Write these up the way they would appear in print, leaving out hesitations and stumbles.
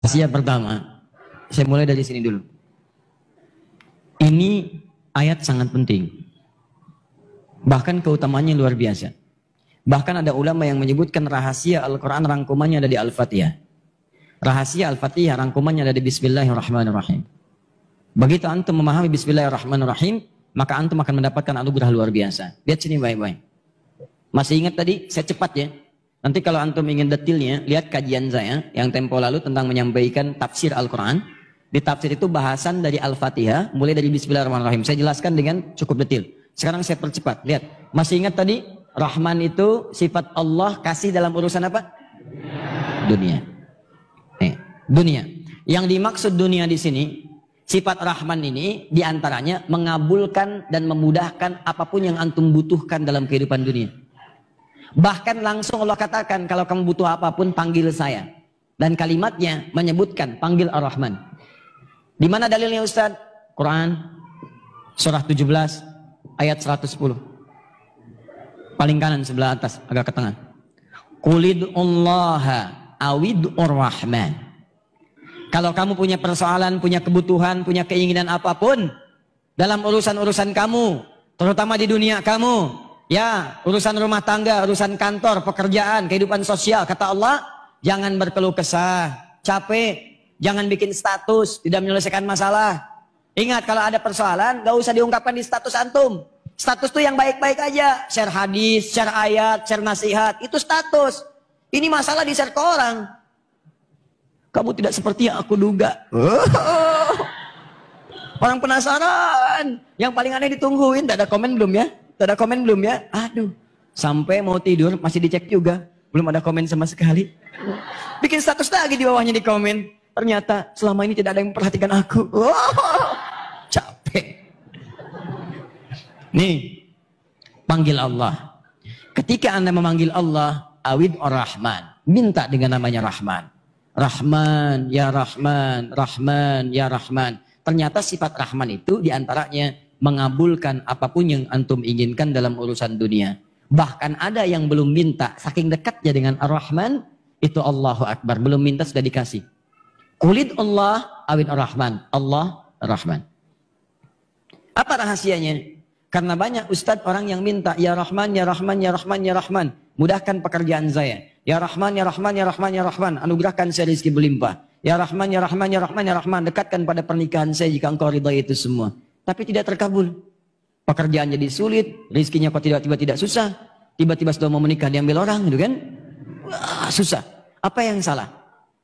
Rahasia pertama, saya mulai dari sini dulu. Ini ayat sangat penting. Bahkan keutamanya luar biasa. Bahkan ada ulama yang menyebutkan rahasia Al-Quran rangkumannya ada di Al-Fatihah. Rahasia Al-Fatihah rangkumannya ada di Bismillahirrahmanirrahim. Begitu antum memahami Bismillahirrahmanirrahim, maka antum akan mendapatkan anugerah luar biasa. Lihat sini baik-baik. Masih ingat tadi? Saya cepat ya. Nanti kalau antum ingin detailnya, lihat kajian saya yang tempo lalu tentang menyampaikan tafsir Al-Quran. Di tafsir itu bahasan dari Al-Fatihah, mulai dari Bismillahirrahmanirrahim. Saya jelaskan dengan cukup detail. Sekarang saya percepat. Lihat, masih ingat tadi? Rahman itu sifat Allah kasih dalam urusan apa? Dunia. Dunia. Yang dimaksud dunia di sini, sifat Rahman ini diantaranya mengabulkan dan memudahkan apapun yang antum butuhkan dalam kehidupan dunia. Bahkan langsung Allah katakan, kalau kamu butuh apapun panggil saya. Dan kalimatnya menyebutkan panggil Ar-Rahman. Di mana dalilnya Ustaz? Quran surah 17 ayat 110. Paling kanan sebelah atas, agak ke tengah. Qulid'ullaha awid'ur rahman. Kalau kamu punya persoalan, punya kebutuhan, punya keinginan apapun dalam urusan-urusan kamu, terutama di dunia kamu, ya, urusan rumah tangga, urusan kantor, pekerjaan, kehidupan sosial, kata Allah, jangan berkeluh kesah, capek, jangan bikin status, tidak menyelesaikan masalah. Ingat, kalau ada persoalan, gak usah diungkapkan di status antum. Status tuh yang baik-baik aja. Share hadis, share ayat, share nasihat. Itu status. Ini masalah di share ke orang. Kamu tidak seperti yang aku duga. Orang penasaran. Yang paling aneh ditungguin. Tak ada komen belum ya? Tak ada komen belum ya? Aduh. Sampai mau tidur masih dicek juga. Belum ada komen sama sekali. Bikin status lagi di bawahnya di komen. Ternyata selama ini tidak ada yang memperhatikan aku. Capek. Nih, panggil Allah. Ketika Anda memanggil Allah, awid ar-Rahman. Minta dengan namanya Rahman. Rahman, ya Rahman, Rahman, ya Rahman. Ternyata sifat Rahman itu diantaranya mengabulkan apapun yang antum inginkan dalam urusan dunia. Bahkan ada yang belum minta, saking dekatnya dengan ar-Rahman, itu Allahu Akbar. Belum minta sudah dikasih. Qulid Allah, awid ar-Rahman. Allah, Rahman. Apa rahasianya? Karena banyak ustadz orang yang minta, ya Rahman, ya Rahman, ya Rahman, ya Rahman. Mudahkan pekerjaan saya. Ya Rahman, ya Rahman, ya Rahman, ya Rahman. Anugerahkan saya rezeki berlimpah. Ya Rahman, ya Rahman, ya Rahman, ya Rahman. Dekatkan pada pernikahan saya jika engkau ridai itu semua. Tapi tidak terkabul. Pekerjaan jadi sulit. Rezekinya kok tiba-tiba tidak susah. Tiba-tiba sudah mau menikah diambil orang, gitu kan? Wah, susah. Apa yang salah?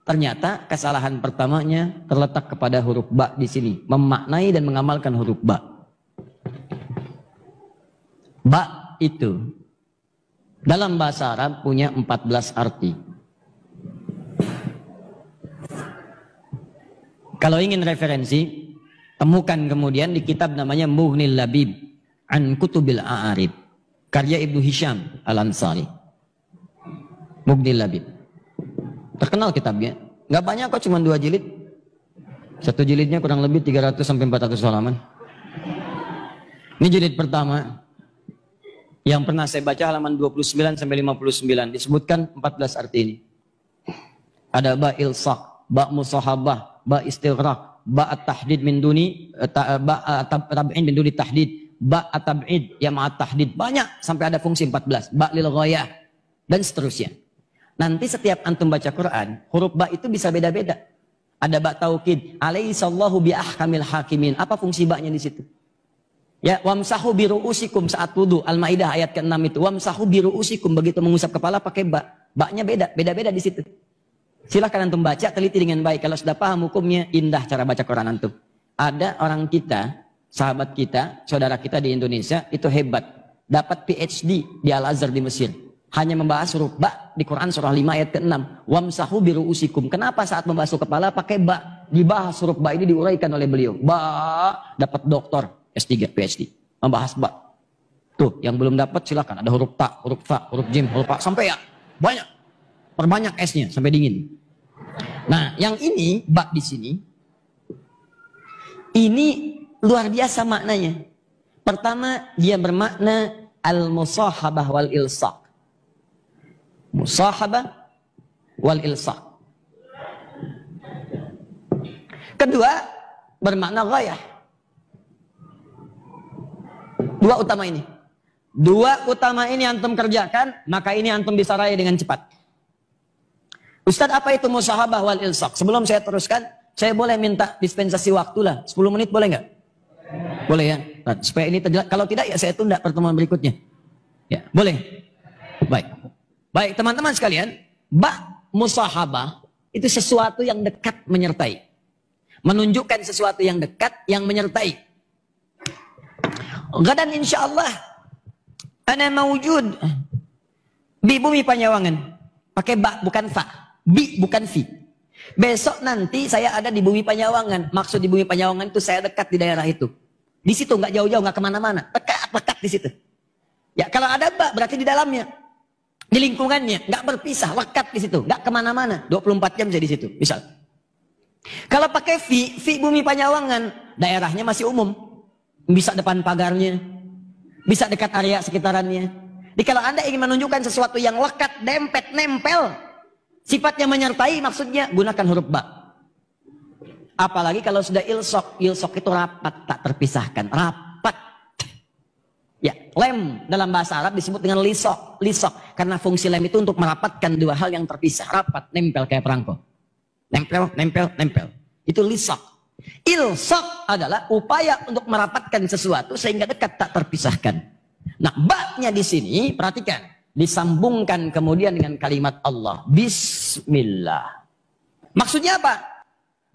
Ternyata kesalahan pertamanya terletak kepada huruf ba di sini. Memaknai dan mengamalkan huruf ba. Ba itu dalam bahasa Arab punya 14 arti. Kalau ingin referensi, temukan kemudian di kitab namanya Mughnil Labib an Kutubil A'arib, karya Ibnu Hisham Al-Ansari. Mughnil Labib. Terkenal kitabnya. Nggak banyak kok, cuma 2 jilid. Satu jilidnya kurang lebih 300 sampai 400 halaman. Ini jilid pertama. Yang pernah saya baca halaman 29 sampai 59 disebutkan 14 arti ini. Ada ba ilsaq, ba musahabah, ba istighraq, ba at-tahdid min duni, ba tab'in min duni tahdid, ba at-tab'id ya ma'at tahdid. Banyak sampai ada fungsi 14, ba lil ghayah dan seterusnya. Nanti setiap antum baca Quran, huruf ba itu bisa beda-beda. Ada ba taukid, alaihissallahu bi ahkamil hakimin. Apa fungsi ba-nya di situ? Ya, wamsahu biru'usikum saat wudu. Al-Maidah ayat ke-6 itu. Wamsahu biru'usikum, begitu mengusap kepala pakai ba. Ba-nya beda-beda di situ. Silahkan antum baca, teliti dengan baik. Kalau sudah paham hukumnya, indah cara baca Quran antum. Ada orang kita, sahabat kita, saudara kita di Indonesia, itu hebat. Dapat PhD di Al-Azhar di Mesir. Hanya membahas huruf ba di Quran surah 5 ayat ke-6. Wamsahu biru'usikum. Kenapa saat membasuh kepala pakai ba? Dibahas huruf ba ini diuraikan oleh beliau. Ba, dapat doktor. S3, PhD, membahas ba. Tuh, yang belum dapat silakan. Ada huruf ta, huruf fa, huruf jim, huruf fa, sampai ya. Banyak. Perbanyak S-nya sampai dingin. Nah, yang ini, ba di sini, ini luar biasa maknanya. Pertama, dia bermakna al-musahabah wal ilsaq. Musahabah wal ilsaq. Kedua, bermakna ghayah. Dua utama ini. Dua utama ini antum kerjakan, maka ini antum bisa raih dengan cepat. Ustadz, apa itu musahabah wal ilsaq? Sebelum saya teruskan, saya boleh minta dispensasi waktu lah. 10 menit boleh nggak? Boleh ya? Nah, supaya ini terjelas. Kalau tidak ya saya tunda pertemuan berikutnya. Ya, boleh? Baik. Baik, teman-teman sekalian, musahabah itu sesuatu yang dekat menyertai. Menunjukkan sesuatu yang dekat yang menyertai. Gadan insyaallah ana mawjud di bumi Panyawangan. Pakai ba bukan fa, bi bukan fi. Besok nanti saya ada di bumi Panyawangan. Maksud di bumi Panyawangan itu saya dekat di daerah itu. Di situ nggak jauh-jauh, nggak kemana-mana. Dekat di situ. Ya kalau ada ba berarti di dalamnya, di lingkungannya, nggak berpisah, lekat di situ, nggak kemana-mana. 24 jam saya di situ. Misal. Kalau pakai fi bumi Panyawangan, daerahnya masih umum, bisa depan pagarnya, bisa dekat area sekitarannya. Jadi kalau Anda ingin menunjukkan sesuatu yang lekat, dempet, nempel, sifatnya menyertai, maksudnya gunakan huruf ba. Apalagi kalau sudah ilsok itu rapat, tak terpisahkan, rapat. Ya, lem dalam bahasa Arab disebut dengan lisok, karena fungsi lem itu untuk merapatkan dua hal yang terpisah, rapat, nempel kayak perangko. Nempel. Itu lisok. Ilsok adalah upaya untuk merapatkan sesuatu sehingga dekat tak terpisahkan. Nah, ba-nya di sini perhatikan, disambungkan kemudian dengan kalimat Allah, Bismillah. Maksudnya apa?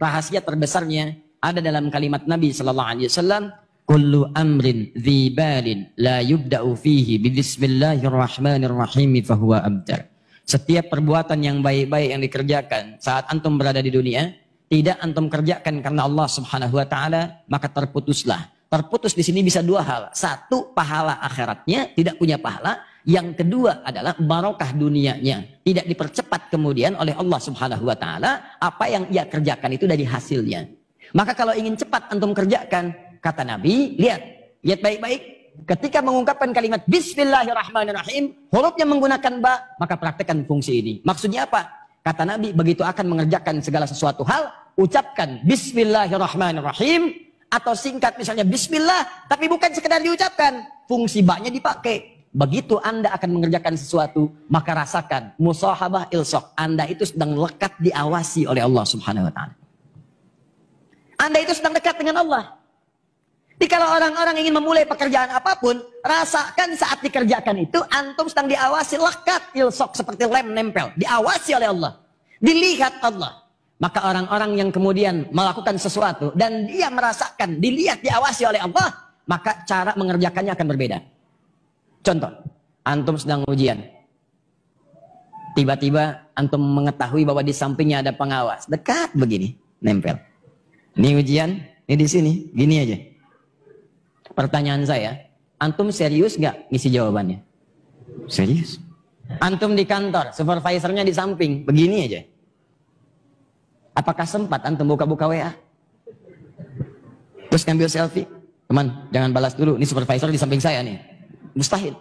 Rahasia terbesarnya ada dalam kalimat Nabi sallallahu alaihi wasallam, kullu amrin dzibalin la yubda'u fihi bismillahirrahmanirrahim fahuwa abtar. Setiap perbuatan yang baik-baik yang dikerjakan saat antum berada di dunia, tidak antum kerjakan karena Allah Subhanahu wa taala, maka terputuslah. Terputus di sini bisa dua hal. Satu, pahala akhiratnya tidak punya pahala. Yang kedua adalah barokah dunianya. Tidak dipercepat kemudian oleh Allah Subhanahu wa taala apa yang ia kerjakan itu dari hasilnya. Maka kalau ingin cepat antum kerjakan, kata Nabi, lihat baik-baik. Ketika mengungkapkan kalimat Bismillahirrahmanirrahim, hurufnya menggunakan ba, maka praktekkan fungsi ini. Maksudnya apa? Kata Nabi, begitu akan mengerjakan segala sesuatu hal, ucapkan Bismillahirrahmanirrahim, atau singkat misalnya Bismillah, tapi bukan sekedar diucapkan, fungsi ba-nya dipakai. Begitu Anda akan mengerjakan sesuatu, maka rasakan musahabah ilsaq. Anda itu sedang lekat diawasi oleh Allah Subhanahu wa taala. Anda itu sedang dekat dengan Allah. Jadi kalau orang-orang ingin memulai pekerjaan apapun, rasakan saat dikerjakan itu antum sedang diawasi, lekat ilsaq seperti lem nempel, diawasi oleh Allah, dilihat Allah. Maka orang-orang yang kemudian melakukan sesuatu dan dia merasakan dilihat diawasi oleh Allah, maka cara mengerjakannya akan berbeda. Contoh, antum sedang ujian, tiba-tiba antum mengetahui bahwa di sampingnya ada pengawas, dekat begini, nempel. Ini ujian, ini di sini, gini aja. Pertanyaan saya, antum serius nggak ngisi jawabannya? Serius. Antum di kantor, supervisornya di samping, begini aja. Apakah sempat antum buka-buka WA? Terus ngambil selfie? Teman, jangan balas dulu, ini supervisor di samping saya nih. Mustahil.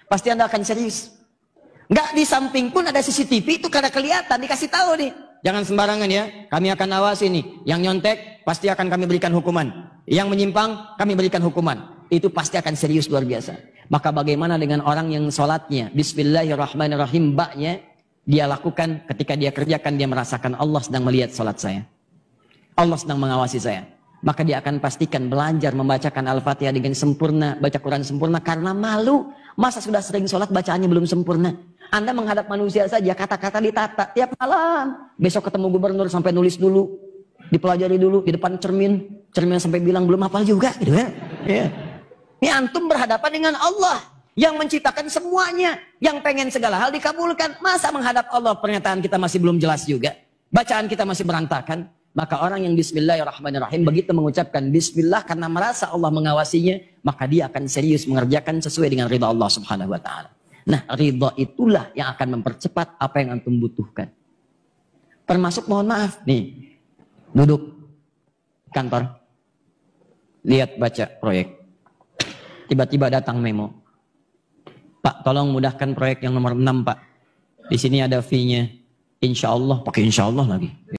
Pasti Anda akan serius. Nggak di samping pun ada CCTV, itu karena kelihatan, dikasih tahu nih. Jangan sembarangan ya, kami akan awasi nih. Yang nyontek, pasti akan kami berikan hukuman. Yang menyimpang, kami berikan hukuman. Itu pasti akan serius luar biasa. Maka bagaimana dengan orang yang sholatnya Bismillahirrahmanirrahim, ba-nya dia lakukan, ketika dia kerjakan, dia merasakan Allah sedang melihat sholat saya, Allah sedang mengawasi saya. Maka dia akan pastikan belajar membacakan Al-Fatihah dengan sempurna, baca Quran sempurna, karena malu. Masa sudah sering sholat bacaannya belum sempurna? Anda menghadap manusia saja, kata-kata ditata tiap malam. Besok ketemu gubernur sampai nulis dulu, dipelajari dulu di depan cermin sampai bilang belum hafal juga gitu ya. Ini antum berhadapan dengan Allah yang menciptakan semuanya, yang pengen segala hal dikabulkan. Masa menghadap Allah pernyataan kita masih belum jelas juga, bacaan kita masih berantakan? Maka orang yang Bismillahirrahmanirrahim begitu mengucapkan Bismillah karena merasa Allah mengawasinya, maka dia akan serius mengerjakan sesuai dengan ridha Allah Subhanahu wa taala. Nah, ridha itulah yang akan mempercepat apa yang antum butuhkan. Termasuk mohon maaf nih, duduk kantor, lihat baca proyek, tiba-tiba datang memo, Pak, tolong mudahkan proyek yang nomor 6 Pak. Di sini ada fee-nya. Insya Allah, pakai insya Allah lagi.